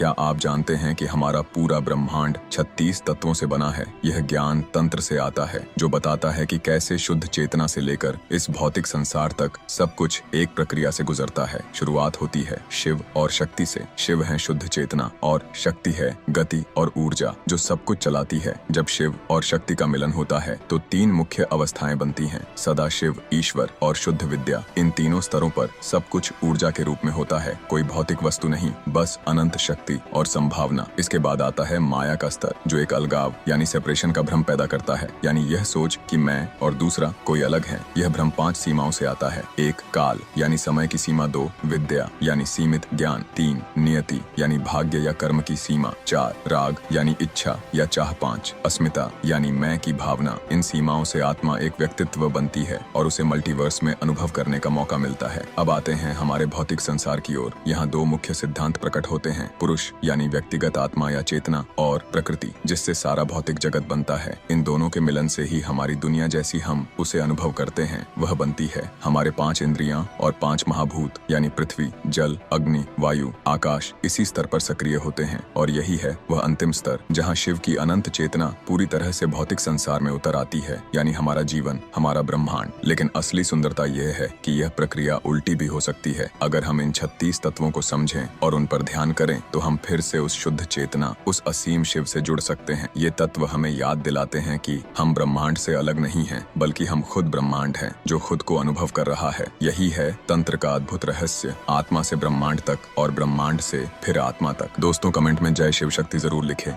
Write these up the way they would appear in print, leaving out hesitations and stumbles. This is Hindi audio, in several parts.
क्या आप जानते हैं कि हमारा पूरा ब्रह्मांड 36 तत्वों से बना है? यह ज्ञान तंत्र से आता है जो बताता है कि कैसे शुद्ध चेतना से लेकर इस भौतिक संसार तक सब कुछ एक प्रक्रिया से गुजरता है। शुरुआत होती है शिव और शक्ति से। शिव है शुद्ध चेतना और शक्ति है गति और ऊर्जा जो सब कुछ चलाती है। जब शिव और शक्ति का मिलन होता है तो 3 मुख्य अवस्थाएं बनती हैं: सदा शिव, ईश्वर और शुद्ध विद्या। इन तीनों स्तरों पर सब कुछ ऊर्जा के रूप में होता है, कोई भौतिक वस्तु नहीं, बस अनंत शक्ति और संभावना। इसके बाद आता है माया का स्तर जो एक अलगाव यानी सेपरेशन का भ्रम पैदा करता है, यानी यह सोच कि मैं और दूसरा कोई अलग है। यह भ्रम 5 सीमाओं से आता है। 1 काल यानी समय की सीमा, 2 विद्या यानी सीमित ज्ञान, 3 नियति यानी भाग्य या कर्म की सीमा, 4 राग यानी इच्छा या चाह, 5 अस्मिता यानी मैं की भावना। इन सीमाओं से आत्मा एक व्यक्तित्व बनती है और उसे मल्टीवर्स में अनुभव करने का मौका मिलता है। अब आते हैं हमारे भौतिक संसार की ओर। यहाँ 2 मुख्य सिद्धांत प्रकट होते हैं: पुरुष यानी व्यक्तिगत आत्मा या चेतना और प्रकृति जिससे सारा भौतिक जगत बनता है। इन दोनों के मिलन से ही हमारी दुनिया जैसी हम उसे अनुभव करते हैं वह बनती है। हमारे 5 इंद्रियां और 5 महाभूत यानी पृथ्वी, जल, अग्नि, वायु, आकाश इसी स्तर पर सक्रिय होते हैं और यही है वह अंतिम स्तर जहाँ शिव की अनंत चेतना पूरी तरह से भौतिक संसार में उतर आती है, यानी हमारा जीवन, हमारा ब्रह्मांड। लेकिन असली सुंदरता यह है कि यह प्रक्रिया उल्टी भी हो सकती है। अगर हम इन 36 तत्वों को समझें और उन पर ध्यान करें तो हम फिर से उस शुद्ध चेतना, उस असीम शिव से जुड़ सकते हैं। ये तत्व हमें याद दिलाते हैं कि हम ब्रह्मांड से अलग नहीं हैं, बल्कि हम खुद ब्रह्मांड हैं जो खुद को अनुभव कर रहा है। यही है तंत्र का अद्भुत रहस्य, आत्मा से ब्रह्मांड तक और ब्रह्मांड से फिर आत्मा तक। दोस्तों कमेंट में जय शिव शक्ति जरूर लिखें।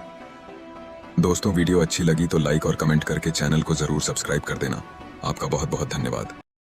दोस्तों वीडियो अच्छी लगी तो लाइक और कमेंट करके चैनल को जरूर सब्सक्राइब कर देना। आपका बहुत बहुत धन्यवाद।